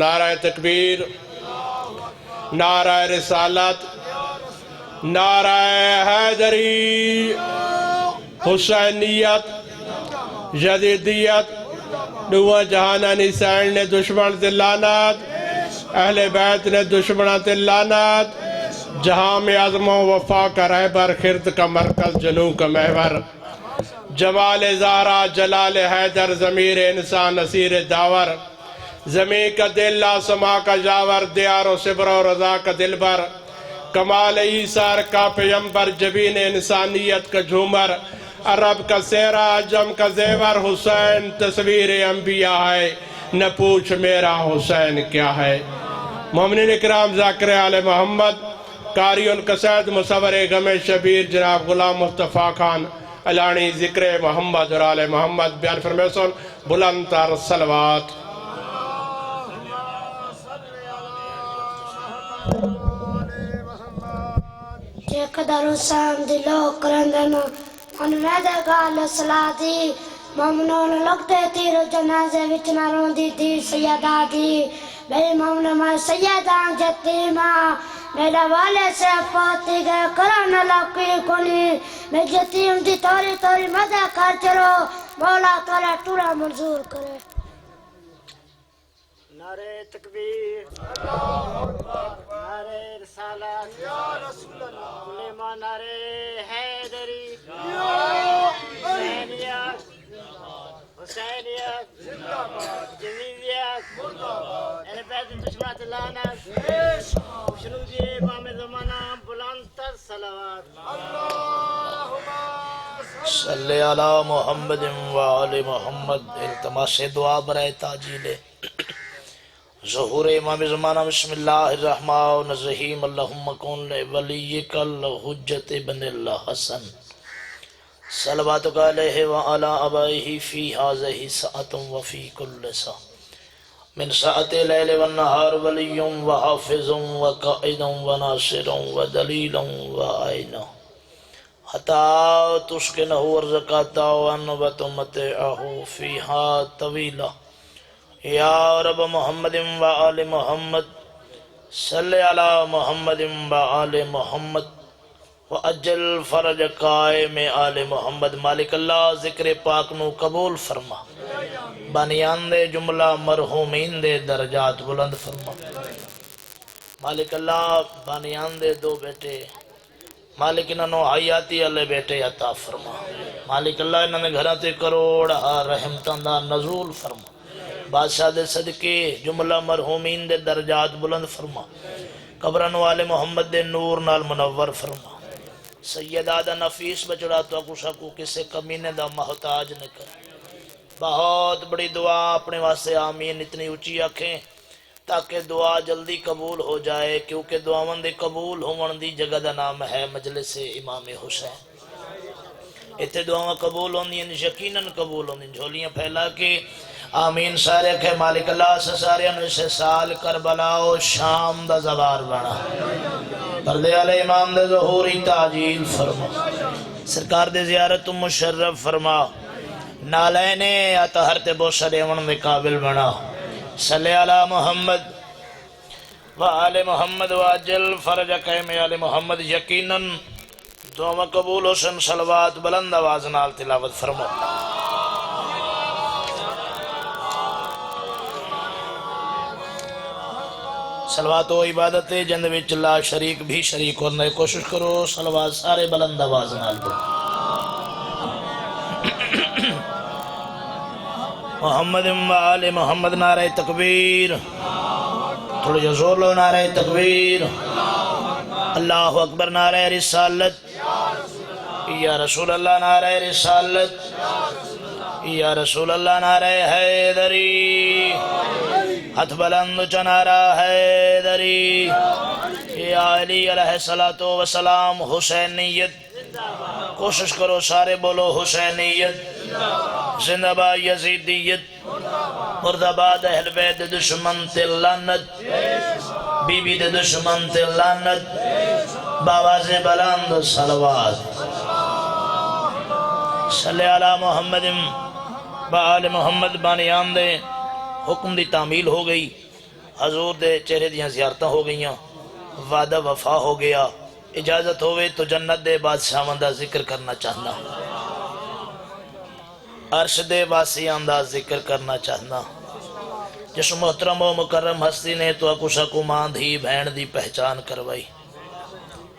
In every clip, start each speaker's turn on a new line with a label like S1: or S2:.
S1: نعرہ تکبیر، نعرہ رسالت، نعرہ حیدری، حسینیت، جدیدیت، نوہ جہانہ نیسین نے دشمن تے لعنت، اہل بیت نے دشمن تے لعنت، جہاں میں عظم و وفا کا رہبر، خرد کا مرکز، جنو کا محور، جمال زہرا، جلال حیدر، ضمیر انسان، نصیر داور، زمین کا دل، آسما کا جاور، دیار و صبر و رضا کا دل بر، کمال عیسیٰ کا پیمبر، جبین انسانیت کا جھومر، عرب کا سہرا، عجم کا زیور، حسین تصویر انبیاء ہے، نہ پوچھ میرا حسین کیا ہے۔ مومنین اکرام، ذاکر آل محمد، قاری القصائد، مصور غم شبیر جناب غلام مصطفیٰ خان علانی، ذکر محمد اور آل محمد بیان فرمائے سن بلند تر صلوات۔
S2: جے قدر حسین دلو کرندن انویدہ گال سلادی، مومنون لگتے تیر جنازے وچ نہ روندی دی سیدہ دی، میری مومن میں سیدہ جتیمہ، میرا والے سے پاتی گئے کرن لکی کنی، میں جتیم دی توری توری مدہ کر چلو، مولا تعالیٰ ٹورا منظور کرے۔
S3: نعرہ تکبیر، نعرہ رسالت، کلمہ نعرہ حیدری، حسینیت، حسینیت، جمیلیت، اہل بیت دشمن تے لعنت، شنودی امام زمانہ، بلند تر صلوات۔
S4: صلی علی محمد وآل محمد۔ التماس دعا برائے تاجیل ظہور امام زمانہ۔ بسم اللہ الرحمن الرحیم۔ اللہم کن ولیک الحجت ابن الحسن صلواتک علیہ وعلی آبائہ فی ہذہ ساعۃ وفی کل ساعۃ من ساعۃ اللیل والنہار ولی وحافظ وقائد وناصر ودلیل وعین حتی تسکنہ ورزقاتا وتمتعہ فیہا طویلا یا رب محمد وآل محمد صلی علی محمد وآل محمد وعجل فرج قائم آل محمد۔ مالک اللہ ذکر پاک نو قبول فرما، بانیان دے جملہ مرحومین دے درجات بلند فرما۔ مالک اللہ بانیان دے دو بیٹے، مالک انہوں حیاتی اللہ بیٹے عطا فرما۔ مالک اللہ انہوں نے گھراتے کروڑ رحمتان دا نزول فرما۔ بادشاہ دے صدقے جملہ مرحومین دے درجات بلند فرما۔ قبرن والے محمد دے نور نال منور فرما۔ سیدہ دا نفیس بچڑا تو کچھ کو کسے کمینے دا محتاج نہ کر۔ بہت بڑی دعا اپنے واسطے آمین اتنی اونچی آنکھیں تاکہ دعا جلدی قبول ہو جائے، کیونکہ دعاوند قبول ہون دی جگہ دا نام ہے مجلس امام حسین۔ اتنے دعاواں قبول ہوندی ہیں، یقیناً قبول ہوندی ہیں۔ جھولیاں پھیلا کے آمین سارے کہ مالک اللہ سے سارے انہوں سے سال کربلا و شام دا زوار بنا، پردے علی امام دے ظہوری تاجیل فرما، سرکار دے زیارت مشرف فرما، نالین اطہرت بوسر امن دے قابل بنا۔ صلی علی محمد وآل محمد واجل فرج قیم آل محمد۔ یقیناً دعا قبول حسن صلوات بلند آواز نال تلاوت فرما۔ صلوات و عبادت جند وچ لا شریک بھی شریک ہونے کوشش کرو۔ صلوات سارے بلند آواز نال دو۔ محمد و آل محمد۔ نعرہ تکبیر، تھوڑے جو زور لو، نعرہ تکبیر، اللہ اکبر، نعرہ رسالت، یا رسول اللہ، نعرہ رسالت، یا رسول اللہ، نعرہ حیدری، ہاتھ بلند اونچا نعرہ حیدری، یا علی علیہ السلام، حسینیت، کوشش کرو سارے بولو حسینیت، زندہ باد یزیدیت، مرد آباد اہل بیت دشمن تے لعنت، بی بی دے دشمن تے لعنت، باواز بلند صلوات۔ صلی علی محمد وآل محمد۔ بانیان دے حکم دی تعمیل ہو گئی، حضور دے چہرے دیاں زیارتاں ہو گئیاں، وعدہ وفا ہو گیا، اجازت ہوئے تو جنت دے بادشاہاں دا ذکر کرنا چاہنا، عرش دے واسیاں دا ذکر کرنا چاہنا۔ جس محترم و مکرم ہستی نے تو اکو شکو ماں دھی بہن دی پہچان کروائی،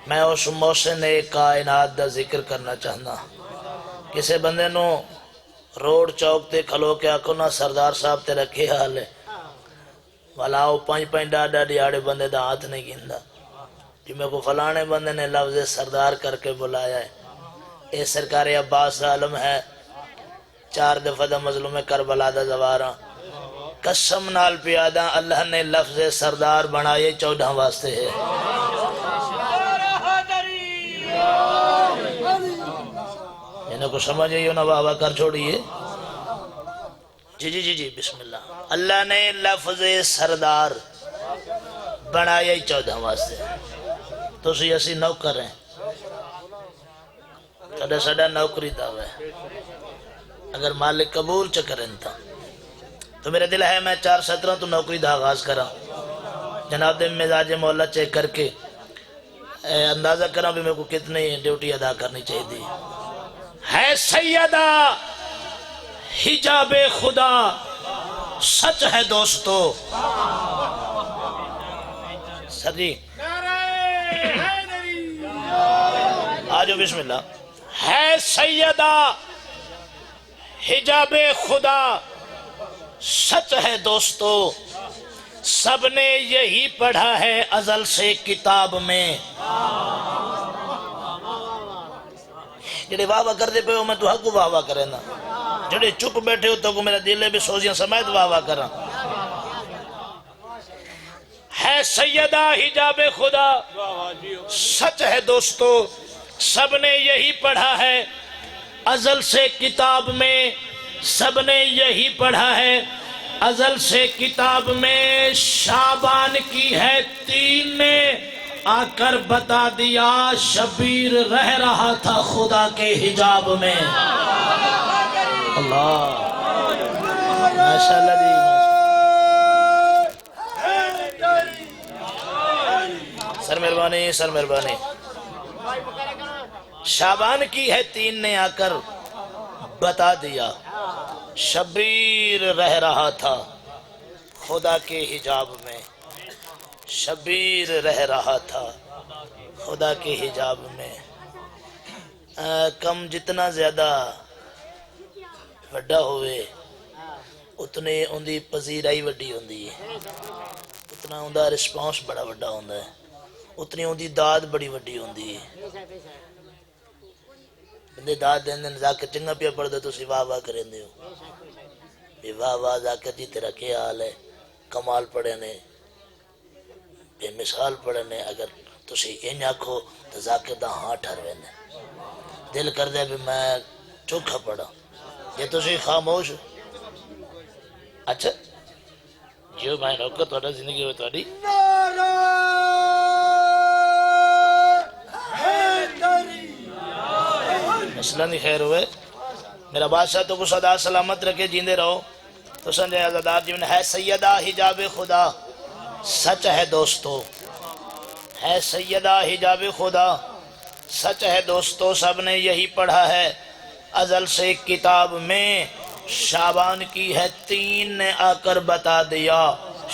S4: میں اس محسن کائنات دا ذکر کرنا چاہنا۔ کسے بندے نو روڈ چوک تے کھلو کے آکو نا سردار صاحب تے رکھے حال ہے، والا او پانچ پانچ ڈاڈا ڈیاڑے بندے دا ہاتھ نہیں گندا، جو میں کو فلانے بندے نے لفظ سردار کر کے بلایا ہے، اے سرکار عباس عالم ہے، 4 دفعہ دا مظلوم کربلا دا زوارا، قسم نال پیادا اللہ نے لفظ سردار بنائے 14 واسطے ہے۔ انہیں کو سمجھ آئیو نا واہ کر چھوڑیے، جی بسم اللہ۔ اللہ نے لفظ سردار بنائے 14 واسطے، تو اسی نوکر ہیں، تھوڑا ساڑا نوکری دعوے، اگر مالک قبول چکرن تھا تو میرے دل ہے میں 4-17 تو نوکری دا آغاز کرا، جناب دے مزاج مولا چیک کر کے اندازہ کرا بھی میں کو کتنی ڈیوٹی ادا کرنی چاہیے دی۔ ہے سیدہ حجاب خدا، سچ ہے دوستو، سر جی آجو بسم اللہ۔ ہے سیدہ حجاب خدا، سچ ہے دوستو، سب نے یہی پڑھا ہے ازل سے کتاب میں۔ جڑے واہ واہ کر دے پہ ہو میں تو حق واہ واہ کرے نا، جڑے چپ بیٹھے ہو تو کو میرا دل ہے بھی سوزیاں سمیت واہ واہ کرا۔ ہے سیدہ حجاب خدا، سچ ہے دوستو، سب نے یہی پڑھا ہے ازل سے کتاب میں، سب نے یہی پڑھا ہے ازل سے کتاب میں۔ شعبان کی ہے 3 نے آ کر بتا دیا، شبیر رہ رہا تھا خدا کے حجاب میں۔ اللہ ماشاءاللہ جی، سر مہربانی سر مہربانی۔ شعبان کی ہے 3 نے آ کر بتا دیا، شبیر رہ رہا تھا خدا کے حجاب میں، شبیر رہ رہا تھا خدا کے حجاب میں۔ کم جتنا زیادہ وڈا ہوئے اتنے اندھی پذیرائی وڈی ہوندی ہے، اتنا اندھا رسپانس بڑا وڈا ہوندا ہے، اتنی اندھی داد بڑی وڈی ہوندی ہے۔ بندے داد دین دن ذاکر چنگا پیا پڑھ دے تو سی واہ واہ کریں دے ہو، بے واہ واہ ذاکر جی تیرا کیا حال ہے، کمال پڑھے نے، بے مثال پڑھے نے، اگر تو سی این آکھو تو ذاکر دا ہاں ٹھروے نے، دل کر دے بھی میں چوکھا پڑھا، یہ تو سی خاموش۔ اچھا جو میں روکا توڑا زندگی ہوئی توڑی مسئلہ نہیں خیر ہوئے، میرا بادشاہ تو کو صدا سلامت رکھے جیندے رہو۔ تو سنجھے عزادار جی میں ہے سیدہ حجاب خدا، سچ ہے دوستو، ہے سیدہ حجاب خدا، سچ ہے دوستو، سب نے یہی پڑھا ہے ازل سے کتاب میں۔ شعبان کی ہے 3 نے آ کر بتا دیا،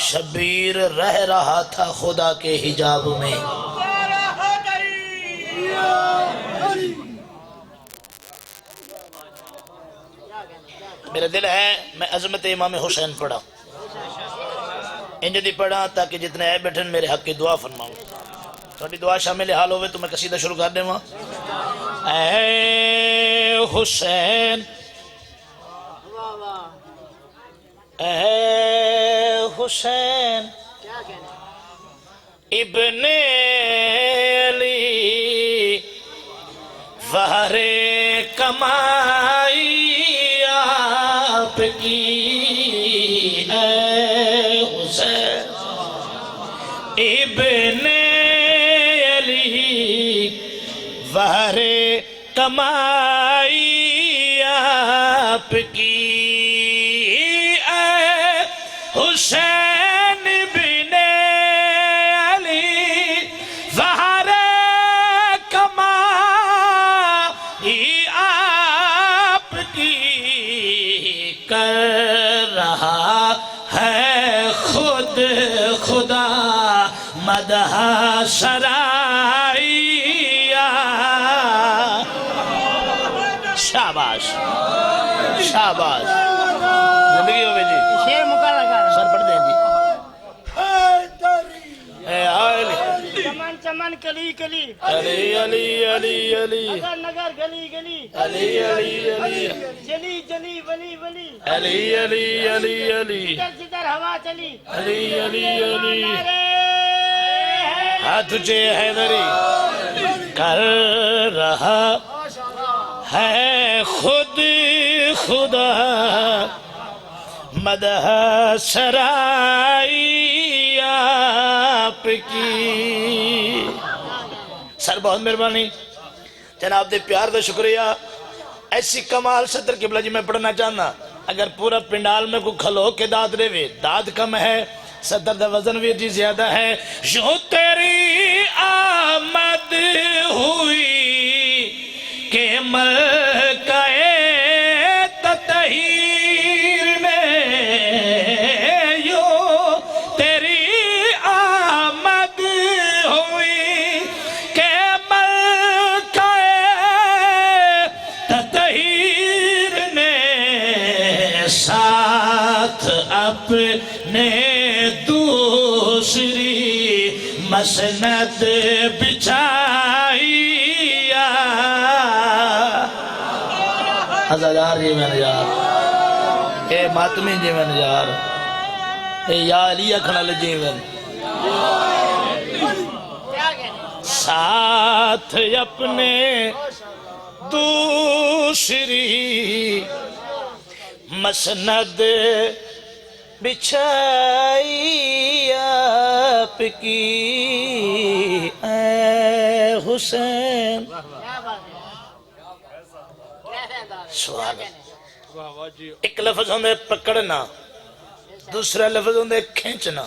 S4: شبیر رہ رہا تھا خدا کے حجاب میں۔ میرا دل ہے میں عظمت امام حسین پڑھا، انج دی پڑھا تاکہ جتنے آئے بیٹھن میرے حق کی دعا فرماؤں، تھوڑی دعا شامل حال ہوئے تو میں قصیدہ شروع کر دیں وہاں۔ اے حسین اے حسین ابن علی وہر کمائی آپ کی، اے حسین ابن علی وہر کمائی آپ کی، اے حسین بن خود خدا مدح سرائیا شاباش شاباش زندگی ہوئے جی
S3: شیر مکرر کر
S4: سر پڑھ دیں جی اے آئلی
S3: چمن چمن کلی کلی
S4: علی علی علی علی
S3: نگر نگر گلی گلی
S4: علی علی علی
S3: جلی جلی ولی ولی
S4: علی علی علی علی
S3: جدھر جدھر ہوا چلی
S4: علی علی علی
S3: نعرے
S4: ہاں تجھے حیدری کر رہا ہے خود خدا مدح سرائی آپ کی سر بہت مہربانی جناب دے پیار دے شکریہ ایسی کمال صدر قبلہ جی میں پڑھنا چاہنا اگر پورا پنڈال میں کو کھلو کے داد رہے وے داد کم ہے صدر دا وزن ویر جی زیادہ ہے یوں تیری آمد ہوئی کہ ملکہ تطہیر میں یوں تیری آمد ہوئی کہ ملکہ تطہیر نے ساتھ اپنے دوسری مسند بچھائی ہزار جی میں یار اے ماتمی جی میں یار اے یا علی اکھنال جی میں ساتھ اپنے دوسری مسند بچھائی آپ کی اے حسین سوال ایک لفظ ہوندے پکڑنا دوسرا لفظ ہوندے کھینچنا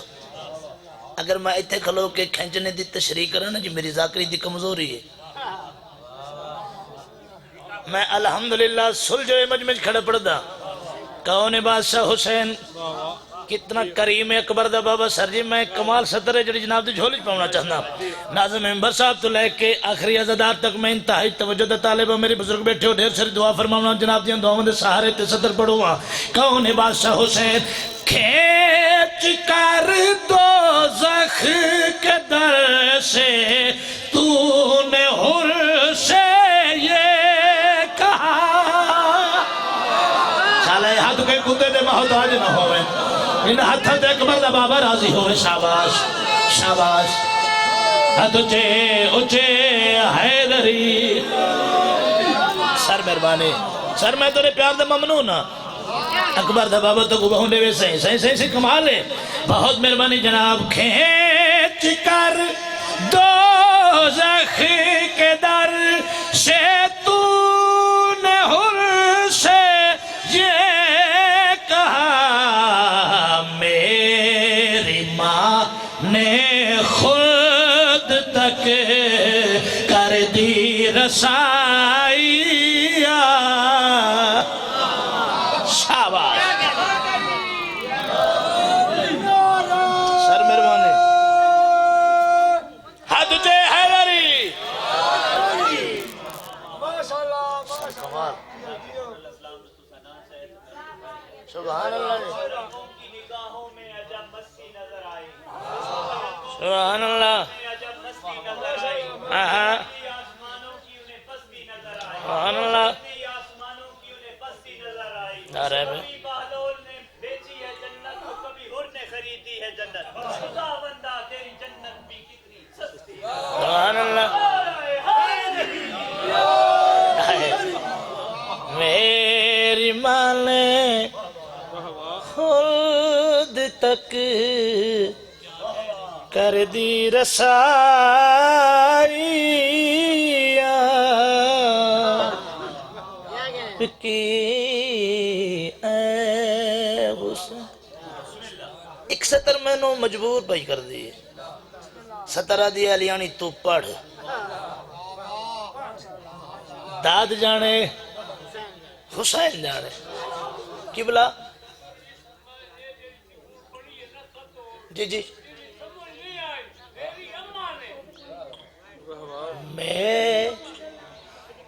S4: اگر میں ایتھے کھلو کے کھینچنے دی تشریح کرنا جی میری ذاکری دی کمزوری ہے میں الحمدللہ سلجھے مجمع کھڑا پڑھدا کون بادشاہ حسین کتنا کریم اکبر دا بابا سر جی میں کمال صدر ہے جڑی جناب دی جھولی پاؤنا چاہنا ناظم ممبر صاحب تو لے کے آخری عزادار تک میں انتہائی توجہ دا طالب ہوں میری بزرگ بیٹھے ہو ڈھیر ساری دعا فرماؤنا جناب دیاں دعاوں دے سہارے تے صدر پڑھوا کون بادشاہ حسین کھینچ کر دوزخ کے در سے تو نے حر سے یہ کہا سالے ہاتھ کے کتے دے محتاج نہ ہوئے ان ہاتھوں دے اکبر دا بابا راضی ہوئے شاباش شاباش ہاتھ اچھے حیدری سر مہربانی سر میں تورے پیار دے ممنون اکبر دا بابا تو گوبہ ہونے وے صحیح کمال ہے بہت مہربانی جناب کھینچ کر دوزخ کے در سے تو نے حر سے یہ کہا میری ماں نے خود تک کر دی رسائی شاباش سر مہربانی ہاتھ اٹھے حیدری سبحان اللہ سبحان اللہ سبحان اللہ نعرہ میں سبحان اللہ میری ماں نے خود تک کر دی رسائی کی اے حسین ایک سطر میں نو مجبور پائی کر دی سطرہ دی علیانی تو پڑھ داد جانے حسین جانے قبلہ جی جی میں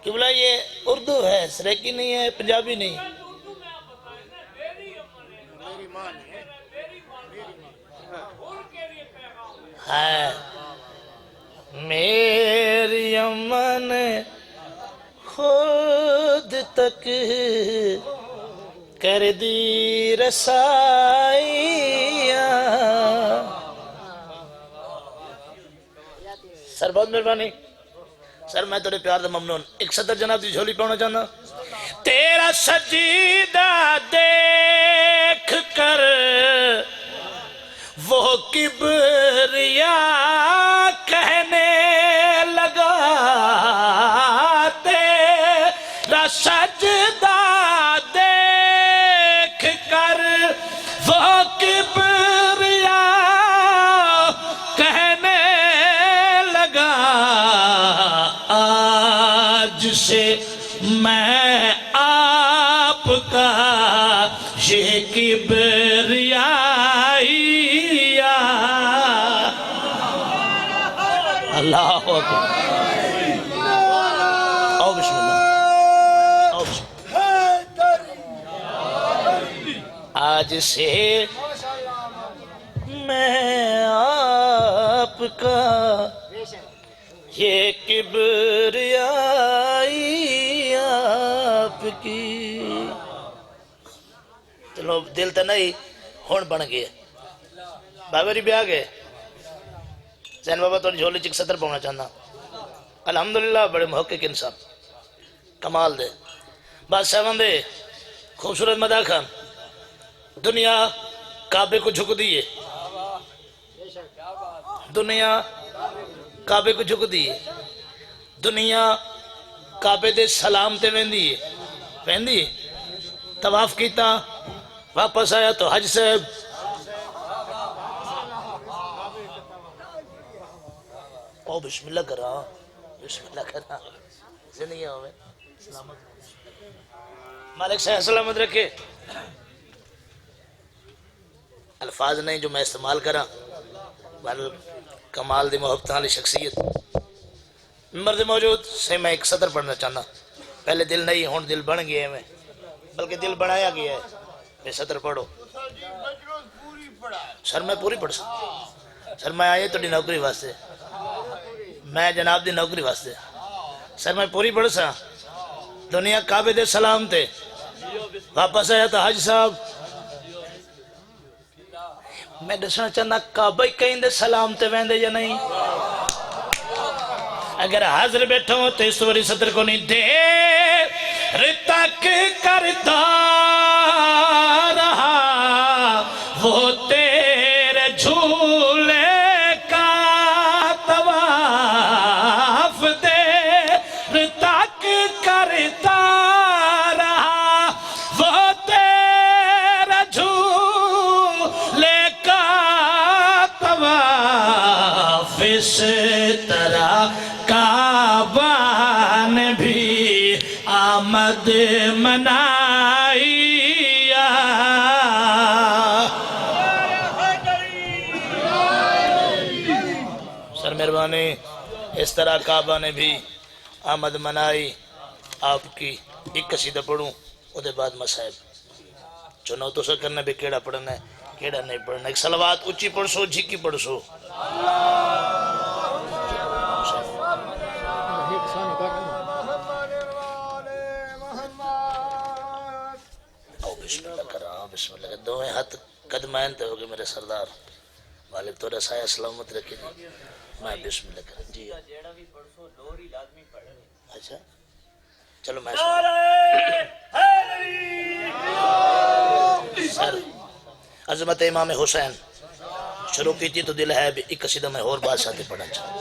S4: قبلہ یہ اردو ہے، سریکی نہیں ہے، پنجابی نہیں ہے۔ میری اماں نے خود تک کر دی رسائیاں۔ سر بہت مہربانی سر، میں تھوڑے پیار دا ممنون، ایک صدر جناب دی جھولی پاؤنا چاہنا۔ تیرا سجیدہ دیکھ کر وہ کبریا کہنے لگا، تیرا سجدہ دیکھ کر وہ کبریا کہنے لگا، آج سے میں آپ کا یہ کبریائی اللہ اکبر۔ آؤ بسم اللہ، آؤ بسم اللہ۔ آج سے میں آپ کا یہ کبریائی آپ کی۔ چلو دل تو نہیں ہون بن گیا، بابا ری بھی آ گئے۔ زین بابا تو جھولی چک سطر پاؤنا چاہنا۔ الحمدللہ بڑے محقق انسان، کمال دے بادشاہ دے خوبصورت مداح خان، دنیا کعبے کو جھک دیئے، دنیا کعبے کو جھک دیئے، دنیا کعبے دے سلام تے ویندی طواف کیتا، واپس آیا تو حج صاحب او بسم اللہ کرا، بسم اللہ کرا، زندگی ہوئے سلامت مالک صاحب سلامت رکھے۔ الفاظ نہیں جو میں استعمال کرا، کمال دی محبت والی شخصیت مرد موجود سے میں ایک سطر پڑھنا چاہنا۔ پہلے دل نہیں ہون دل بن گیا ہے، میں بلکہ دل بنایا گیا ہے۔ میں سطر پڑھو سر، میں پوری پڑھ سکتا سر، میں آئے تو دی نوکری واسطے، میں جناب دی نوکری واسطے سر، میں پوری پڑھ سا۔ دنیا کعبے دے سلام تے واپس آیا تو حج صاحب، میں دسنا چاہنا کعبہ کہیں دے سلام تے ویندے یا نہیں؟ اگر حاضر بیٹھا ہو تو اس وری صدر کو نہیں دیر تک کرتا رہا وہ تیرے جھولے کا طواف، دیر تک کرتا رہا وہ تیرے جھولے کا طواف، اس طرح کعبہ نے بھی آمد منائی۔ سر مہربانی، اس طرح کعبہ نے بھی آمد منائی آپ کی۔ ایک قصیدہ پڑھوں او دے بعد مسائب چنو تو سر کرنا بھی کیڑا پڑھنا ہے کیڑا نہیں پڑھنا۔ ایک صلوات اچھی پڑھ سو، جھکی پڑھ سو۔ بسم اللہ کرام، بسم اللہ کرام، دوئے ہاتھ قدمین تے ہوگے میرے سردار، والد تو رسائے سلامت رکھے جی۔ میں بسم اللہ کرام جی، اچھا چلو میں سر عظمت امام حسین شروع کی تھی تو دل ہے بھی ایک قصیدہ میں اور بات ساتھ پڑھنا چاہتا۔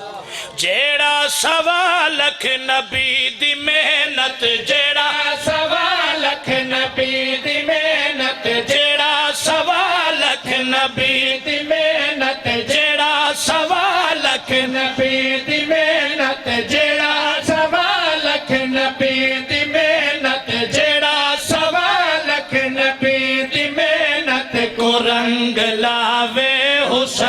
S4: جیڑا سوا لکھ نبی دی محنت، جیڑا سوا لکھ نبی دی محنت، جیڑا سوا لکھ نبی دی محنت، جیڑا سوا لکھ نبی دی محنت، جیڑا سوا لکھ نبی دی محنت، جیڑا سوا لکھ نبی دی محنت کو رنگ لاوے حسین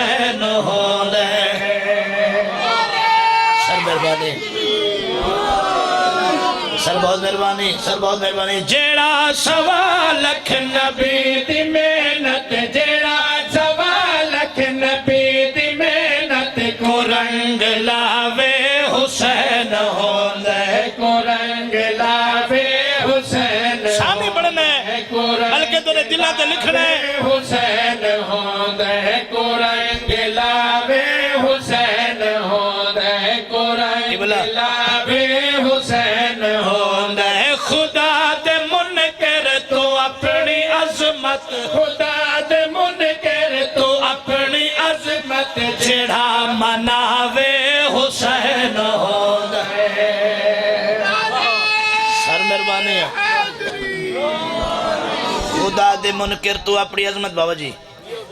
S4: سر بہت مہربانی
S1: جیڑا سوا لکھ نبی دی محنت جیڑا سوا لکھ نبی دی محنت کو رنگ لاوے حسین ہوندے کو رنگ لاوے حسین شامی پڑھنا ہے بلکہ تو نے دلہ تے لکھنا ہے حسین ہوندے کو رنگ لاوے حسین ہوندے کو رنگ لاوے حسین ہوندے خدا دے منکر تو اپنی عظمت خدا دے منکر تو اپنی عظمت جڑا مناوے حسین ہوندے
S4: سر مہربانی خدا دے منکر تو اپنی عظمت بابا جی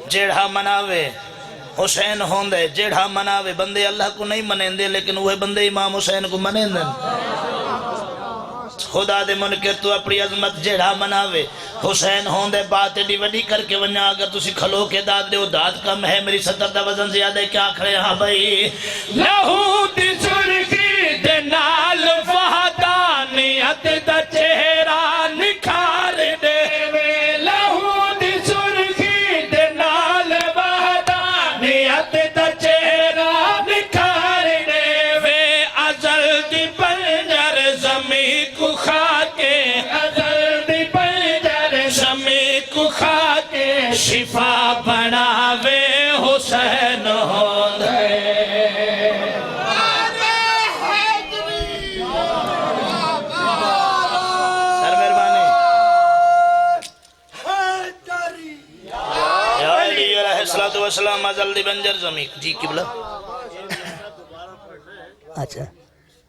S4: جیڑا مناوے حسین ہوندے جیڑا مناوے بندے اللہ کو نہیں منین دے لیکن وہ بندے امام حسین کو منین دے خدا دے منکر تو اپنی عظمت جیڑا مناوے حسین ہوندے بات ایڈی وڈی کر کے ونیا اگر تسی کھلو کے داد دے وہ داد کم ہے میری سطر دا وزن زیادہ ہے کیا کھڑے ہاں بھائی لہو دی سرخی دے نال وحدانیت دا چہرہ نکھار دے لہو دی سرخی دے نال وحدانیت دا چہرہ نکھار دے وے ازل دی پنجر زمین کو خاکے ازل دی پنجر زمین کو خاکے شفا بناوے حسین ہوندے سر مہربانی یا علی علیہ السلام ازل دی پنجر زمین جی قبلہ اچھا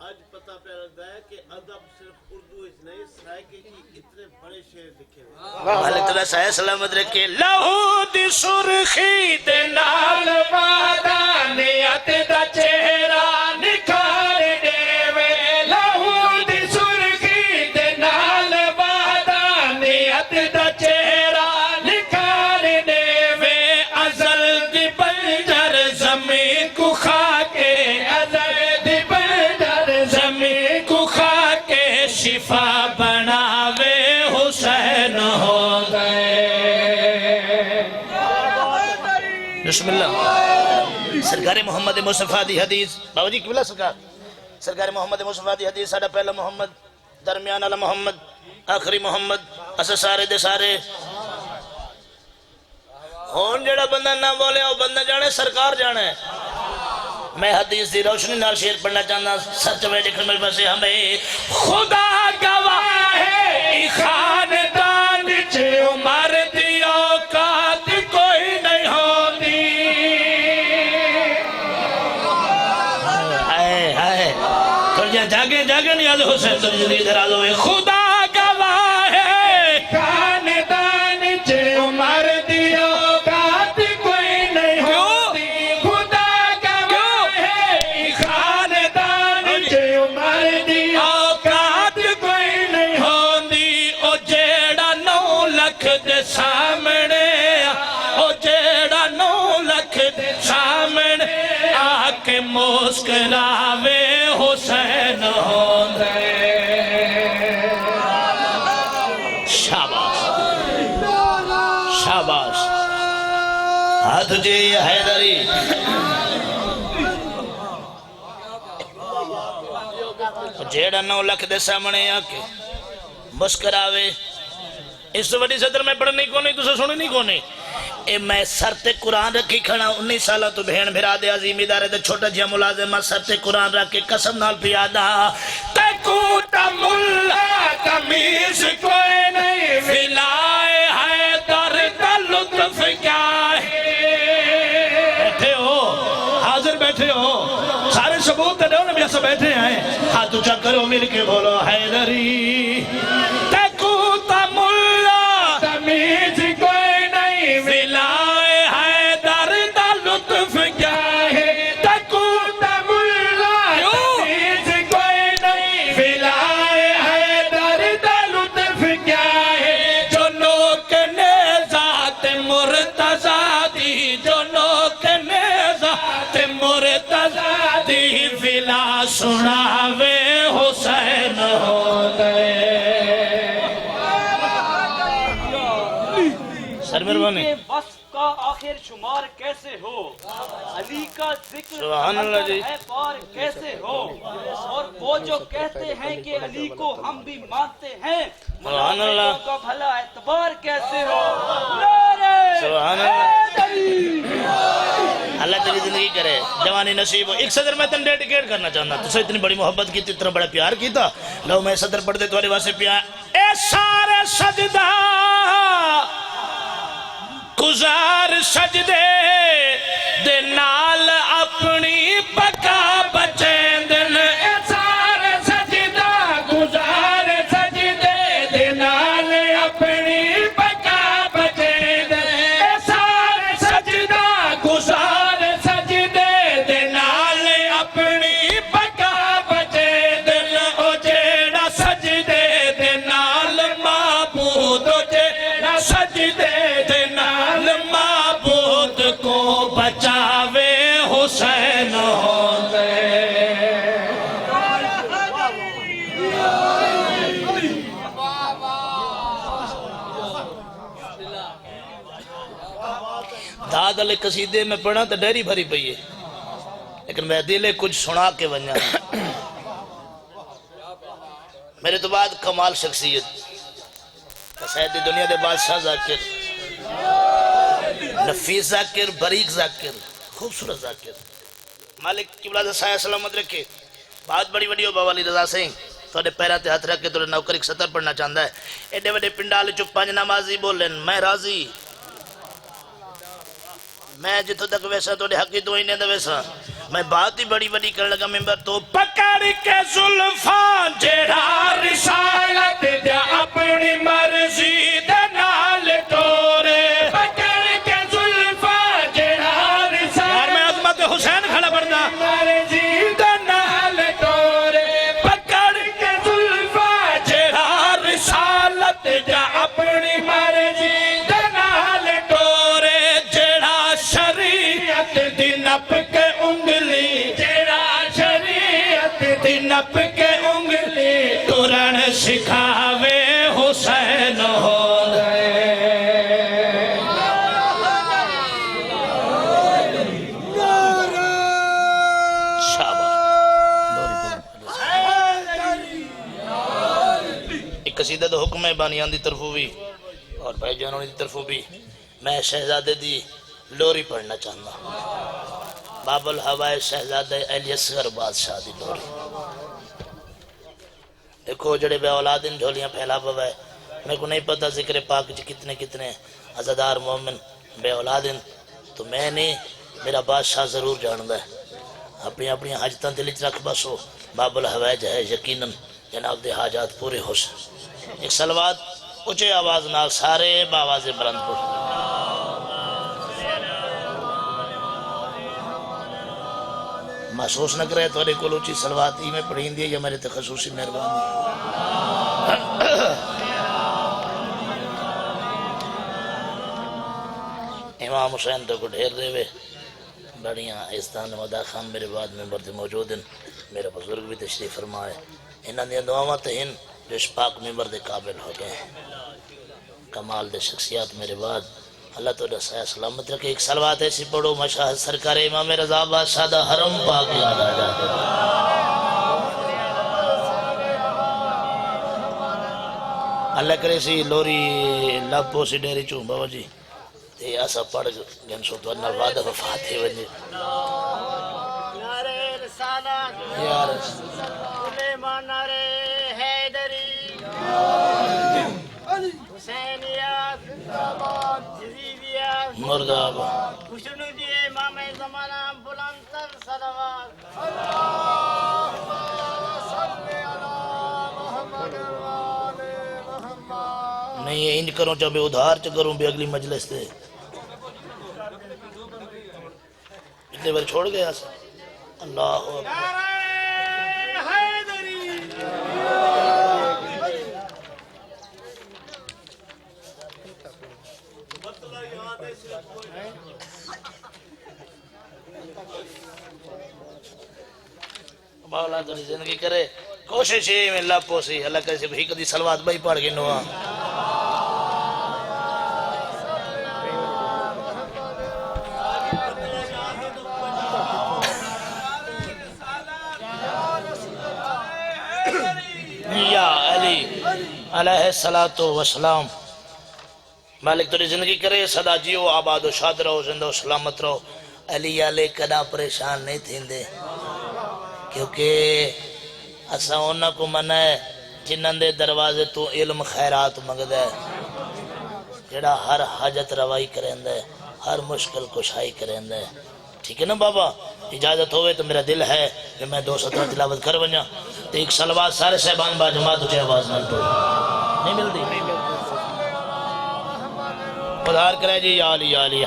S5: آج پتہ پہ لگتا ہے کہ ادب صرف اردو اس نہیں سرائیکے کی اتنے بڑے شعر لکھے ہوئے
S4: مالک تعالیٰ سایہ سلامت رکھے لہو دی سرخی دے نال وحدانیت دا چہرہ نکھار دے وے لہو دی سرخی دے نال وحدانیت دا چہرہ نکھار دے وے ازل دی پنجر زمین کو خاکے ازل دی پنجر زمین کو خاکے شفا بناوے حسین ہو گئے بسم اللہ سرکار محمد مصطفیٰ دی حدیث بابا جی قبلہ سرکار محمد مصطفیٰ دی حدیث ساڑھا پہلا محمد درمیان والا محمد آخری محمد اسا سارے دے سارے ہون جڑا بندہ نہ بولے وہ بندہ جانے سرکار جانے میں حدیث دی روشنی نال شعر پڑھنا چاہنا سچ میں دیکھنے میں بسے ہمیں خدا گواہ ہے خاندان چھے عمر دی اوقات کوئی نہیں ہوتی ہائے ترجیح جاگے نہیں آدھے حسین ترجیح دی ادھر آدھو خدا گواہ ہے خاندان چھے عمر دی اوقات کوئی نہیں ہوتی خدا گواہ ہے خاندان چھے عمر دی اوقات کوئی نہیں ہوتی او جیڑا 9 لکھ دے سامنے او جیڑا 9 لکھ دے سامنے آکے مسکراوے حسین ہوندے شاباش شاباش ہاتھ جی حیدری جیڑا 9 لکھ دے سامنے آکے مسکراوے اس تو بڑی صدر میں پڑھنی کو نہیں تو سے سننی کو نہیں اے میں سر تے قرآن رکھی کھڑا 19 سالہ تو بہن بھرا دے عظیم ادارے دے چھوٹا جیا ملازمہ سر تے قرآن رکھ کے قسم نال پیادا تکوتا ملا تمیز کوئی نہیں ولائے ہے در کا لطف کیا ہے بیٹھے ہو حاضر بیٹھے ہو سارے ثبوت دے دو نا بھی ایسا بیٹھے ہیں ہاتھ اچھا کرو مل کے بولو حیدری تکوتا ملا تمیز کوئی نہیں ولائے ہے در دا لطف کیا ہے تکوتا ملا تمیز کوئی نہیں ولائے ہے در دا لطف کیا ہے جو لوگ نے ذات مرتضی دی جو لوگ نے ذات مرتضی دی ولا سناوے حسین ہو گئے
S6: علی کا ذکر
S4: سبحان اللہ جی۔
S6: ہے اور کیسے ہو، اور وہ جو کہتے ہیں کہ علی کو ہم بھی مانتے ہیں،
S4: سبحان اللہ۔
S6: منافقوں کا بھلا اعتبار کیسے ہو، نعرہ
S4: سبحان اللہ۔
S6: حیدری۔
S4: اللہ تیری زندگی کرے، جوانی نصیب ہو۔ ایک صدر میں تن ڈیڈیکیٹ کرنا چاہنا، تو سے اتنی بڑی محبت کی، اتنا بڑا پیار کی تھا، لو میں صدر پڑھ دے تمہارے واسے پیار۔ اے سارے سجدہ گزار سجدے دے نال اپنی بقا بچیں دن، اے سارے سجدہ گزار سجدے دے نال اپنی بقا بچیں دن، اے سارے سجدہ گزار سجدے دے نال اپنی بقا بچیں دن، او جیڑا سجدے دے نال معبود، او جیڑا سجدے دے نال معبود کو بچاوے حسین ہوندے۔ داد علی قصیدے میں پڑھا تو ڈیری بھری پئی ہے، لیکن میں دلے کچھ سنا کے بنیا۔ میرے تو بعد کمال شخصیت سیدی دنیا دے بادشاہ ذاکر، نفیس ذاکر، بریک ذاکر، خوبصورت ذاکر، مالک قبلہ دا سایہ سلامت رکھے۔ بہت بڑی وڈیو بابا علی رضا سنگھ تھوڑے پیرہ تے ہاتھ رکھ کے تھوڑے نوکر ایک سطر پڑھنا چاہتا ہے۔ ایڈے وڈے پنڈال چو پانچ نمازی بولن، میں راضی، میں جتوں تک ویسا توڑے حقی تو ہی نہیں دا ویسا، میں بات ہی بڑی بڑی کرنے لگا ممبر تو پکڑ کے زلفان جیڑا رسالت دیا اپنی مرضی دے نال ٹورے، پکڑ کے زلفان جیڑا رسالت، یار میں عظمت حسین کھڑا پڑھنا، مرضی دے نال ٹورے، پکڑ کے زلفان جیڑا رسالت دیا اپنی مرضی دے نال ٹورے، جیڑا شریعت دی نپ کے انگلی، جیڑا شریعت دی نپ کے انگلی ترن سکھاوے حسین ہو گئے۔ ایک قصیدہ تو حکم ہے بانیان دی طرفوں بھی اور بھائی جانوں دی طرفوں بھی، میں شہزادے دی لوری پڑھنا چاہنا، باب الہوائے شہزادہ علی اصغر بادشاہ دی لوری۔ دیکھو جڑے بے اولادن جھولیاں پھیلا پوائے، میں کو نہیں پتا ذکر پاک جی کتنے کتنے عزادار مومن بے اولادن، تو میں نہیں، میرا بادشاہ ضرور جاندہ ہے۔ اپنی اپنی حاجتاں دلچ رکھ بسو، باب الہوائے ہے یقیناً جناب دے حاجات پورے ہو سکتے۔ ایک سلوات اچھے آواز نال سارے باواز بلند پڑھ۔ محسوس نہ کرے تو کو لوچی سلوات ہی میں پڑھیں دی یا میرے تخصوصی مہربانی۔ امام حسین تو کو ڈھیر دے وے بڑیاں استان مدا خان میرے بعد ممبر تے موجود ہیں، میرے بزرگ بھی تشریف فرمائے، انہاں دیا دعاواں تے ہیں جو اس پاک ممبر دے قابل ہو گئے ہیں، کمال دے شخصیات میرے بعد اللہ تو رسائے سلامت رکھے۔ ایک سلوات ایسی پڑھو مشاہد سرکار امام رضا بادشاہ دا حرم پاک یاد آ جاتے، اللہ کرے سی لوری لپو سی ڈیری چوں بابا جی تے ایسا پڑھ گن سو تو انہا وعدہ وفاتے ونجے
S3: نعرہ رسالت،
S4: یا رسول
S3: سلیمان نعرہ حیدری، حسینیت، جزیدیت،
S4: مردہ آبا
S3: خوشنو دیئے امام زمانہ بلند تر صلوات۔
S4: نہیں یہ انج کروں چاہے ادھار چا کروں بھی اگلی مجلس تے اتنے بار چھوڑ گیا سا اللہ اکبر۔
S3: نعرہ حیدری،
S4: مولا تو زندگی کرے کوشش ہے میں اللہ پوسی اللہ کیسے بھی کدی سلوات بھائی پڑھ کے نوا علیہ الصلوۃ والسلام. مالک تیری زندگی کرے سدا جیو آباد و شاد رہو زندہ و سلامت رہو. علی والے کدا پریشان نہیں تھیندے کیونکہ اساں انہاں کو منع ہے جنہاں دے دروازے تو علم خیرات منگدا ہے، جڑا ہر حاجت روائی کریندا ہے، ہر مشکل کشائی کریندا ہے. ٹھیک ہے نا بابا؟ اجازت ہوئے تو میرا دل ہے کہ میں 2 سطر تلاوت کر ونجا تو ایک صلوات سارے صاحبان با جماعت اچھے آواز نال پڑھو. نہیں ملتی؟ خدار کرے جی یا علی یا علی.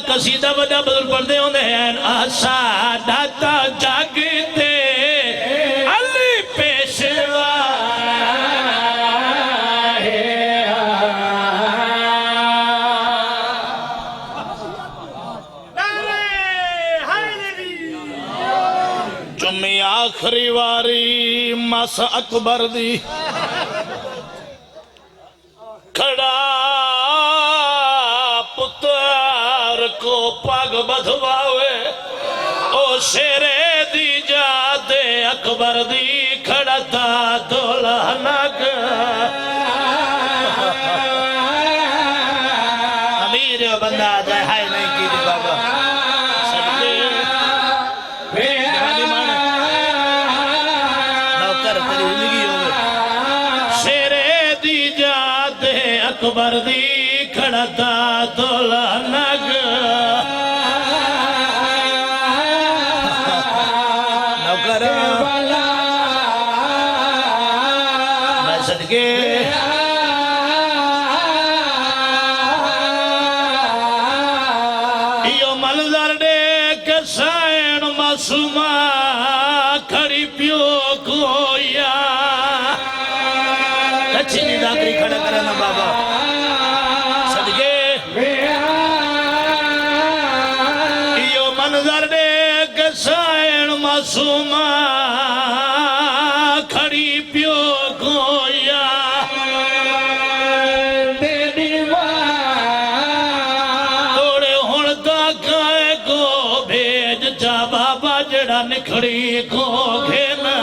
S4: قصیدہ وڈا بدل پڑھتے ہوندے ہیں. آسا داتا جاگتے علی پیشوا جمعی آخری واری مس اکبر دی کھڑا کو پاگ بدھواوے او شیرے دی جادے اکبر دی کھڑتا دولہنک امیر بندہ جائے ہائے نہیں کی دی بابا صدقے جوانی مانا نوکر تیری زندگی ہوگے. شیرے دی جادے اکبر دی کھڑتا دولہنک میں صدقے یہ منظر دیکھ سائن معصومہ کھڑی پیو کویا اچھی نداکری کھڑا کرنا بابا صدقے یہ منظر دیکھ سائن معصومہ کھڑی پیو گویا توڑے ہون دا گائے گو بھیج جا بابا جڑا نکھڑی کو گھینا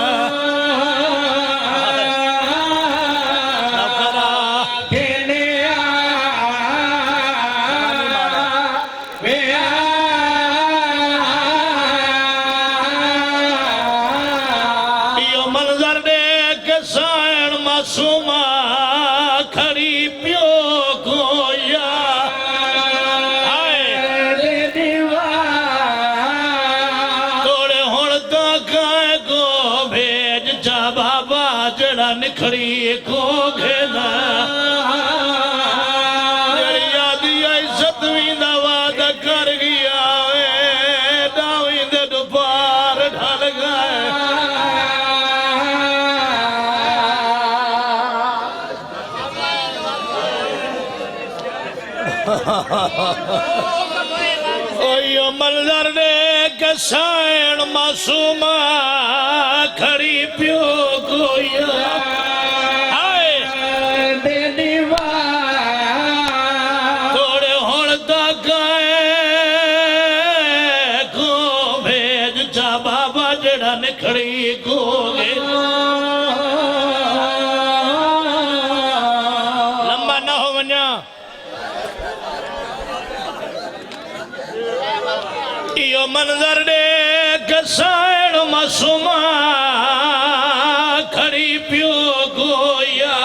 S4: کھڑی پیو گویا توڑے ہون دا گائے گو بھیج جا بابا جڑا نکھڑی کو گھینا جڑی یادی آئی ستویں دا وعدہ کر گیا ڈاویں دے دوپار ڈھل گئے. اوہ منظر دیکھ سائن معصومہ کھڑی پیو گویا توڑے ہون دا گائے کو بھیج جا بابا جڑا نکھڑی کو لمبا نہ ہو ونیا. یہ منظر دیکھ سائن معصومہ کھڑی پیو گویا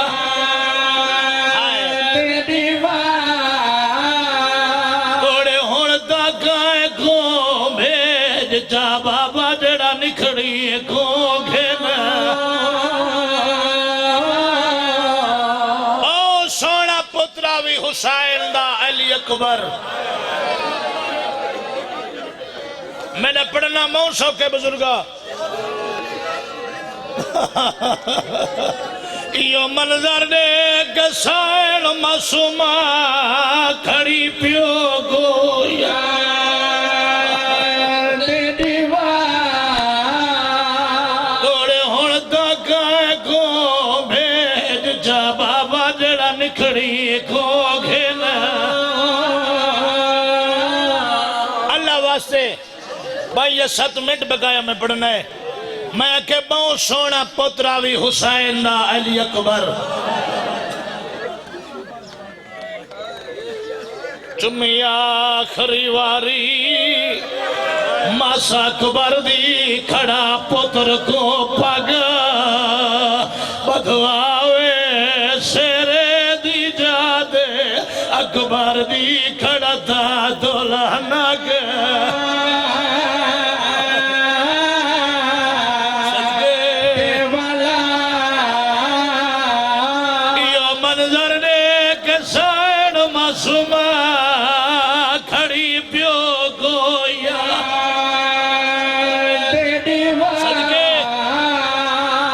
S4: جڑا نکھڑی کو گھیلا او سونا پترا بھی حسین دا علی اکبر میں نے پڑھنا موسیٰ کے بزرگا یہ منظر دیکھ حسین معصومہ کھڑی پیو گویا توڑے ہون تک کو بھیج جا بابا جڑا نکھڑی کو گھیلا اللہ واسطے بھائی یہ 7 منٹ بقایا میں پڑھنا ہے میں کہ بہت سونا پتراوی حسین دا علی اکبر چمی آخری واری ماسا اکبر دی کھڑا پتر کو پگ بدھواوے سیرے دی جادے اکبر دی کھڑا تا دلہنگ کھڑی پیو گویا صدقے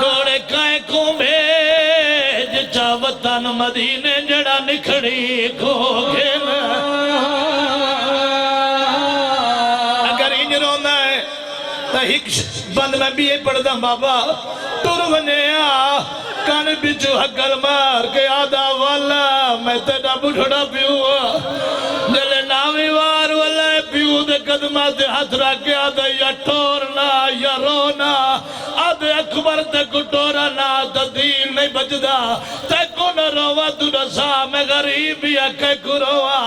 S4: توڑے کائیں کو بھیج جا وطن مدینے جڑا نکھڑی کو گھیلا اگر انج رونا ہے تو ایک بند میں بھی پڑھ دا بابا تر ونے کان بچو حقل مار کے آدھا والا میں تیڑا بڑھڑا پیوا جلے نامی وار والا پیو دے قدمہ دے ہاتھ رکھے آدھا یا ٹورنا یا رونا آدھے اکبر تے کٹورا نا تدیل نہیں بجدا تے کو نہ روا تو نسا میں غریبی اکے کو روا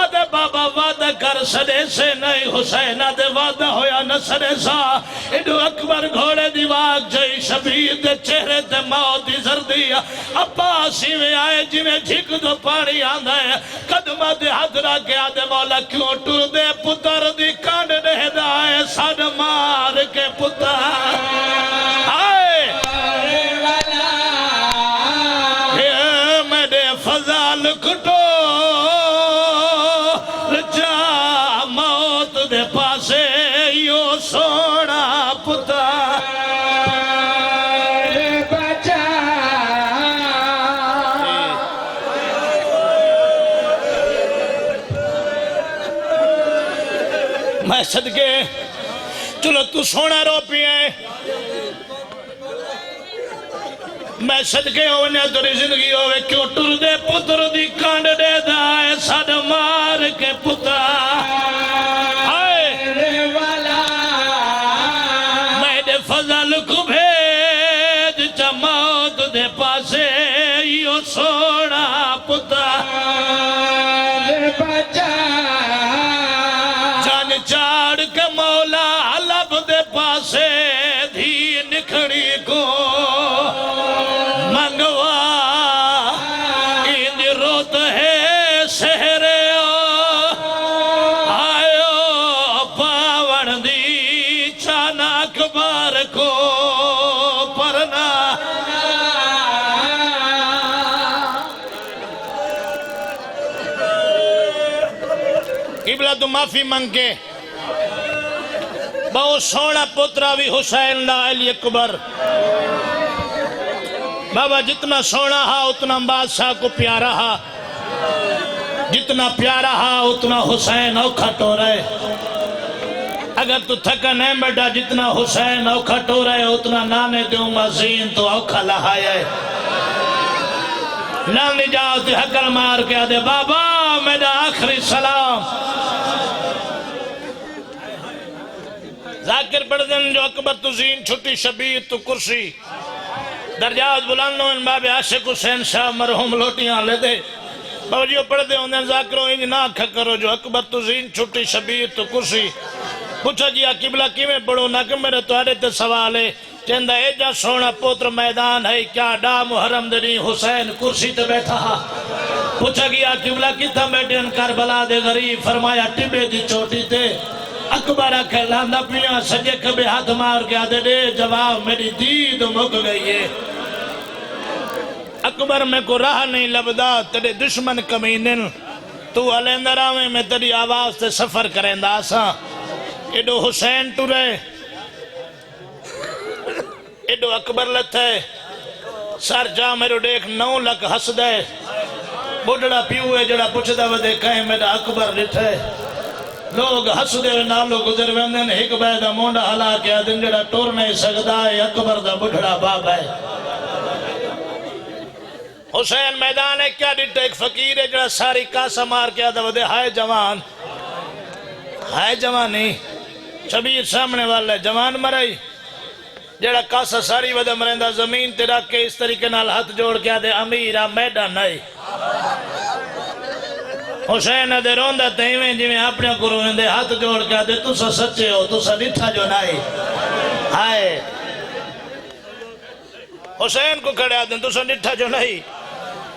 S4: آدھے بابا وعدہ کر سڑے سے نہیں حسین آدھے وعدہ ہویا نہ سڑے سا انہو اکبر گھوڑے دیواق جائی شبیر دے چہرے تے موت زردی عباسی میں آئے جی میں جھک دو پانی آندھا ہے قدمہ دے حضرہ کے آدھے مولا کیوں ٹر دے پتر دی کانڈ دے دائے ساڑھ مار کے پتر آئے میرے فضال کٹو رجا موت دے پاسے یو سوڑا پتر میں صدقے چلو تو سونا رو پیئے میں صدقے ہونے تری زندگی ہوئے کیوں ٹر دے پتر دی کانڈ دے دائے ساڑھ مار کے پتر میں دے فضل کو بھیج چا موت دے پاسے یو سونا پتر چاڑ کے مولا لب دے پاسے دھی نکھڑی کو منگوا اندی روت ہے سہرے آئیو پاون دی چانک بار کو پرنا قبلہ تو معافی مانگ کے بہت سونا پترا بھی حسین دا علی اکبر بابا جتنا سونا ہا اتنا بادشاہ کو پیارا ہا جتنا پیارا ہا اتنا حسین اوکھا ٹو رہے اگر تو تھکا نہیں بیٹا جتنا حسین اوکھا ٹو رہے اتنا نانے دیوں مزین تو اوکھا لہایا ہے نانے جاؤ تی حقل مار کے آدھے بابا میرا آخری سلام ذاکر پڑھ دن جو اکبر تو زین چھٹی شبیر تو کرسی درجات بلانو ان باب عاشق حسین شاہ مرحوم لوٹیاں لے دے باوجیو پڑھ دے انہیں ذاکروں انج نہ کھا کرو جو اکبر تو زین چھٹی شبیر تو کرسی پوچھا جی قبلہ کی میں پڑھو نہ کہ میرے توڑے تے سوال ہے چندہ اے جا سونا پوتر میدان ہے کیا ڈا محرم دنی حسین کرسی تے بیٹھا پوچھا گیا قبلہ کی تھا بیٹھے ان کربلا دے غریب فرمایا ٹبے دی چوٹی تے اکبر آکھے لاندہ پیاں سجے کبھی ہاتھ مار کے آدھے دے جواب میری دید مک گئی ہے اکبر میں کو راہ نہیں لبدا تیرے دشمن کمینن تو علیندرہ میں تیری آواز سے سفر کریں دا سا ایڈو حسین ٹورے ایڈو اکبر لتھے سر جا میرو دیکھ 9 لکھ ہس دے بڑھڑا پیوے جڑا پوچھ دا ودے کہیں میرا اکبر لٹھے لوگ ہس دے نالو گزر ویندن ایک بیدہ مونڈا حلا کیا دن جڑا ٹور نہیں سکتا ہے اکبر دا بڑھڑا باب ہے حسین میدان ہے کیا ڈٹا ایک فقیر ہے جڑا ساری کاسا مار کیا دا ودے ہائے جوانی شبیر سامنے والا ہے جوان مرائی جڑا کاسا ساری ودہ مرندہ زمین تے رکھ کے اس طریقے نال ہاتھ جوڑ کیا دے امیرہ میدان نہیں حسین دے روندہ تیویں جی میں اپنے قرون دے ہاتھ جوڑ کیا دے تُسا سچے ہو تُسا ڈٹھا جو نہیں ہائے حسین کو کھڑے آدھیں تُسا ڈٹھا جو نہیں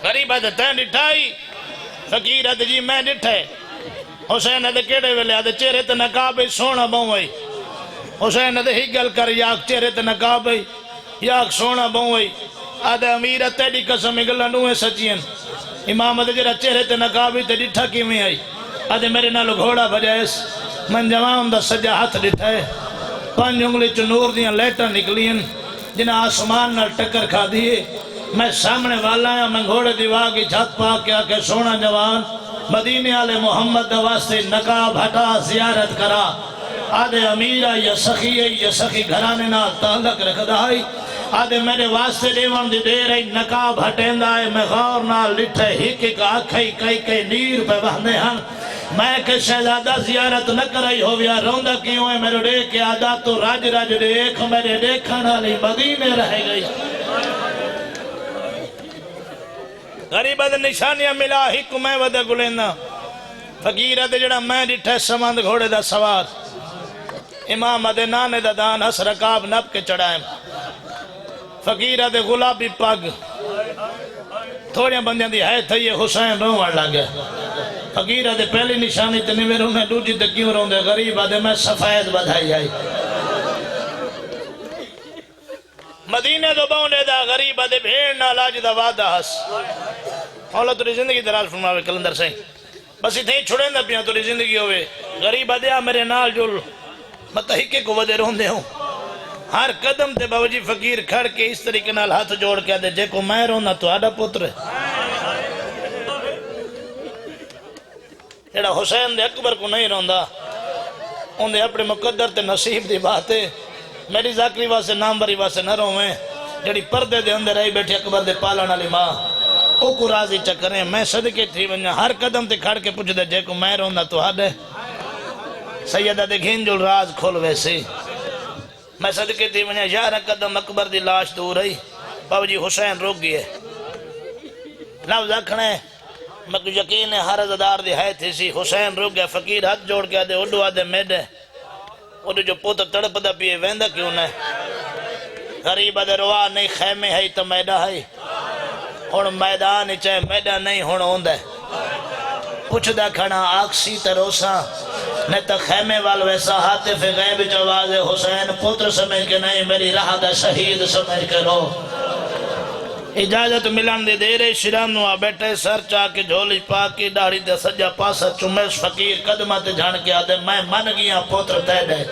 S4: غریب آدھے تین ڈٹھائی فقیر آدھے جی میں ڈٹھے حسین آدھے کیڑے ویلے آدھے چہرے تے نقابی سونا بہوئی حسین آدھے ہی گل کر یاک چہرے تے نقابی یاک سونا بہوئی آدھے امیرہ تیڑی قسم اگلہ نوے سچین امام آدھے جرہ چہرے تے نقابی تے ڈٹھا کی میں آئی آدھے میرے نالو گھوڑا بجائیس من جوان دا سجا ہاتھ ڈٹھائے 5 انگلی چو نور دیاں لیٹا نکلین جنہ آسمان نال ٹکر کھا دیئے میں سامنے والا ہے میں گھوڑے دیوا کی چھت پا کیا کہ سونا جوان مدینے آلے محمد دا واسطے نقاب ہٹا زیارت کرا آدھے امیرہ یا سخی گھرانے نال تعلق رکھ دائی آدھے میرے واسطے دیوان دی دے رہی نقاب ہٹیں دائے میں غور نال لٹھے ہی کہ آکھائی کئی نیر پہ بہنے ہاں میں کہ شہزادہ زیارت نہ کرائی ہو گیا روندہ کیوں ہے میرے دیکھ کے آدھا تو راج دیکھ میرے دیکھانا لی مدینے رہ گئی غریبت نشانیاں ملا ہی کو میں ودہ گلینا فقیرت جڑا میں ڈٹھے سمند گھوڑے دا سوار امام دے نانے دا دان ہس رکاب نب کے چڑھائیں فقیرت غلابی پگ تھوڑیاں بندیاں دی ہے تھا یہ حسین روان لگے فقیرت پہلی نشانی تنی میں رونے دوجی تے کیوں رون دے غریب آدھے میں سفید بدھائی آئی مدینے دو باؤنے دا غریب آدھے بھیڑ نالاج دا وعدہ ہس اولا توری زندگی دراز فرماوے کلندر سے بس اتنے ہی چھوڑیں دا پیاں توری زندگی ہوئے غریب آدھے میرے نال جل متحقے کو ودے رون دے ہوں ہر قدم تے باوجی فقیر کھڑ کے اس طریقے نال ہاتھ جوڑ کے آدھے جے کو میں رونا تو آڈا پتر ہے جڑا حسین دے اکبر کو نہیں روندا ان دے اپنے مقدر تے نصیب دی بات ہے میری ذاکری واسے نام بری واسے نہ رویں جڑی پردے دے اندر رہی بیٹھی اکبر دے پالان علی ماں او کو راضی چکریں میں صدقے تھی ونجا ہر قدم تے کھڑ کے پوچھ دے جے کو میں رونا تو آڈے سیدہ دے گھین جو راز کھول ویسے میں صدقے تھی ونجا 11 قدم اکبر دی لاش دور رہی بابا جی حسین روک گئے لفظ اکھنے میں کو یقین ہے ہر عزدار دی ہے تھی سی حسین روک گیا فقیر ہاتھ جوڑ کے آدھے اڈو آدھے میڈے اڈو جو پوتر تڑپ دا پیے ویندہ کیوں نے غریب آدھے روا نہیں خیمے ہے تو میدہ ہے ہون میدان ہی چاہے میدہ نہیں ہون ہوندہ پوچھ دا کھنا آکسی تروسا نہیں تو خیمے وال ویسا حاطف غیب جواز حسین پوتر سمجھ کے نہیں میری راہ دا شہید سمجھ کے رو اجازت ملان دے رہے شیرانو آ بیٹھے سر چاہ کے جھولی پاکی داڑی دے سجا پاسا چمیش فقیر قدمات جھان کے آدھے میں من گیا پوتر تے دے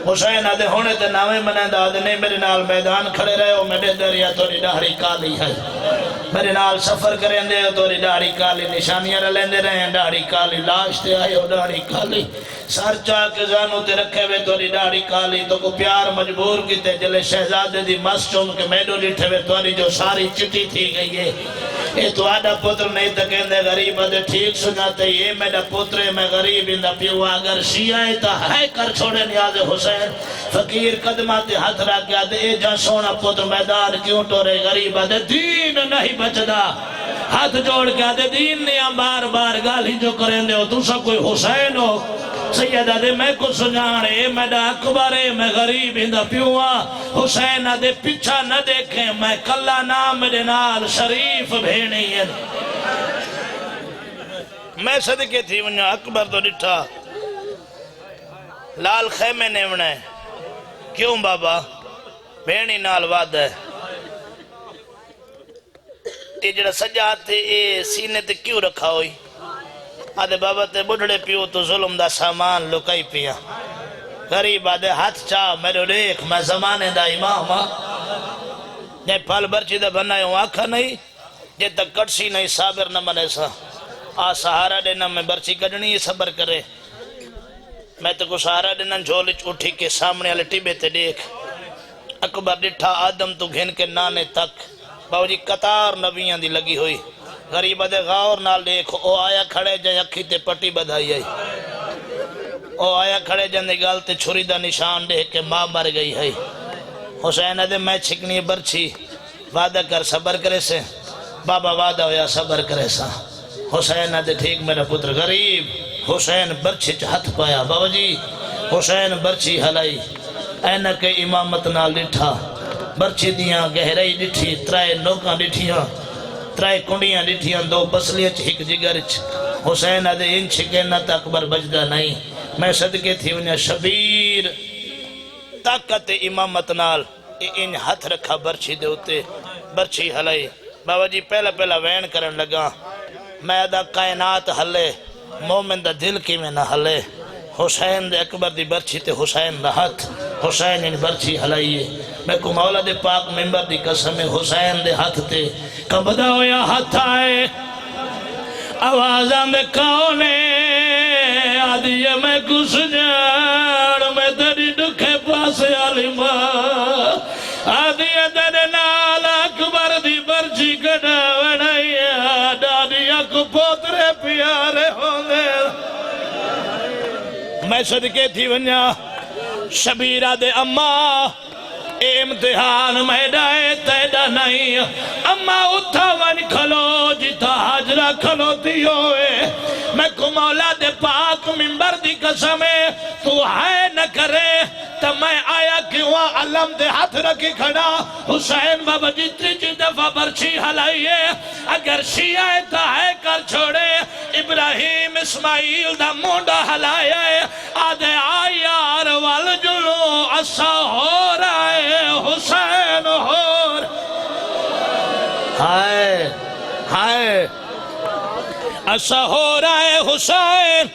S4: حسین آدھے ہونے تے ناوے منہ دا آدھے نہیں میرے نال میدان کھڑے رہے ہو میرے دریا توری داڑی کالی ہے میرے نال سفر کریں دے توری داڑی کالی نشانیاں رلیں دے رہے ہیں داڑی کالی لاش تے آئے ہو داڑی کالی سر چاہ کے زانو تے رکھے ہوئے توری داڑی کالی تو کو پیار مجبور کی تے جلے شہزادے دی مس چوم کے میڈو لٹھے ہوئے توری جو ساری چٹی تھی گئی ہے یہ تو آدھا پتر نہیں تکیں دے غریب آدھے ٹھیک سناتے یہ میرا پتر ہے میں غریب اندہ پیو اگر شیعہ تا ہے کر چھوڑے نیاز حسین فقیر قدمات ہاتھ رکھ کے آدھے اے جا سونا پتر میدان کیوں ٹورے غریب آدھے دین نہیں بچدا ہاتھ جوڑ کے آدھے دین نیا بار بار گالی جو کریں دے ہو تو سا کوئی حسین ہو سید آدھے میں کو سنانے میرا اکبر ہے میں غریب اندہ پیوا حسین آدھے پچھا نہ دیکھیں میں کلا نام میرے نال شریف بھیڑی ہے میں صدقے تھی ونیا اکبر تو ڈٹھا لال خیمے نیونا ہے کیوں بابا بینی نال وعد ہے یہ جڑا سجاد تے اے سینے تے کیوں رکھا ہوئی آدھے بابا تے بڑھڑے پیو تو ظلم دا سامان لکائی پیا غریب آدھے ہاتھ چاہ میرے دیکھ میں زمانے دا امام ہاں جے پھل برچی دا بنائے ہوں آکھا نہیں جے تک کٹسی نہیں صابر نہ منے سا آ سہارا دینا میں برچی کڑنی صبر کرے میں تو کو سہارا دینا جھولی اٹھی کے سامنے والے ٹیبے تے دیکھ اکبر ڈٹھا آدم تو گھن کے نانے تک باو جی قطار نبیاں دی لگی ہوئی غریب دے غور نال دیکھ او آیا کھڑے جائے اکھی تے پٹی بدھائی آئی او آیا کھڑے جاندے گال تے چھری دا نشان دیکھ کے ماں مر گئی ہے حسین دے میں چھکنی برچی وعدہ کر صبر کرے سے بابا وعدہ ہویا صبر کرے سا حسین دے ٹھیک میرا پتر غریب حسین برچی ہاتھ پایا بابا جی حسین برچی ہلائی اینہ کے امامت نال ڈٹھا برچی دیاں گہرائی ڈٹھی ترائے نوکاں ڈٹھیاں ترائے کنڈیاں ڈٹھیاں دو بسلیچ ہک جگرچ حسین دے ان چھکے نہ تا اکبر بجدہ نہیں میں صدقے تھی انہیں شبیر طاقت امامت نال ان ہاتھ رکھا برچی دے ہوتے برچی ہلائی بابا جی پہلا پہلا وین کرن لگا میں دا کائنات ہلے مومن دا دل کی میں نہ ہلے حسین دے اکبر دی برچی تے حسین دا ہاتھ حسین ان برچی ہلائیے میں کو مولا دے پاک ممبر دی قسم حسین دے ہاتھ تے کبدا ہویا ہاتھ آئے آوازاں دے کونے آدھیے میں کس جان میں تیری دکھے پاسے علیمہ آدھیے تیرے نال اکبر دی برچی کڑا ونائیا دادیا کو پوترے پیارے ہوں دے میں صدقے تھی ونیا شبیرہ دے اماں امتحان میں ڈائے تیدہ نہیں اماں اٹھا ون کھلو جتا حجرہ کھلو ہوئے میں کو مولا دے پاک ممبر دی قسمیں تو ہے نہ کرے تو میں آیا کیوں علم دے ہاتھ رکھی کھڑا حسین بابا جتنی جی دفعہ برچی ہلائیے اگر شیعہ تا ہے کر چھوڑے ابراہیم اسماعیل دا مونڈا ہلائیے آدھے آیار والجلو اسا ہو رہے حسین ہور ہائے ہائے اسا ہو رہے حسین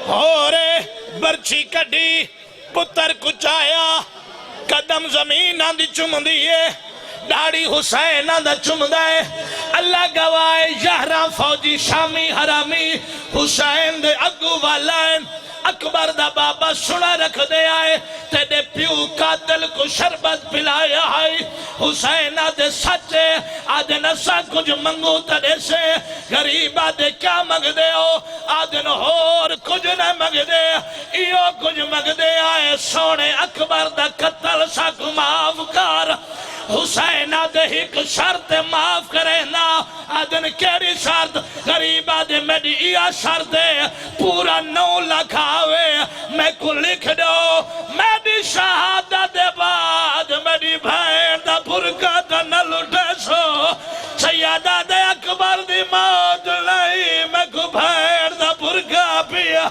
S4: ہو رہے برچی کڑی پتر کچایا قدم زمین آندھی چم دیئے داڑی حسین آندھا چم دائے اللہ گوائے یہران فوجی شامی حرامی حسین دے اگو والائن اکبر دا بابا سنا رکھ دے آئے تیرے پیو قاتل کو شربت پلایا آئی حسین آدھے سچے آدھے نسا کچھ منگو تڑے سے غریب آدھے کیا مگ دے ہو آدھے نہور کچھ نہ مگ دے ایو کچھ مگ دے آئے سونے اکبر دا قتل ساکھ معاف کر حسین آدھے ایک شرط معاف کرے نا آدھے کیری شرط غریب آدھے میری یہ شرط ہے پورا 9 لاکھ آوے میں کو لکھ دو میری شہادت دے بعد میری بھائن دا پرکا دا نہ لٹے سو سیادہ دے اکبر دی موت لئی میں کو بھائن دا پرکا پیا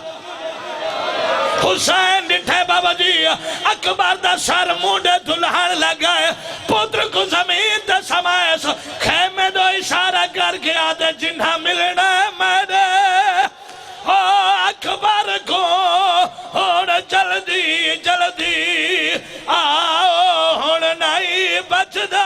S4: حسین ڈٹھے بابا جی اکبر دا سر مونڈے دلہن لگائے پتر کو زمین تے سمائے سو خیمے دو اشارہ کر کے آدھے جنہا ملنا ہے میرے اکبر کو ہون جلدی جلدی آؤ ہون نہیں بچ دا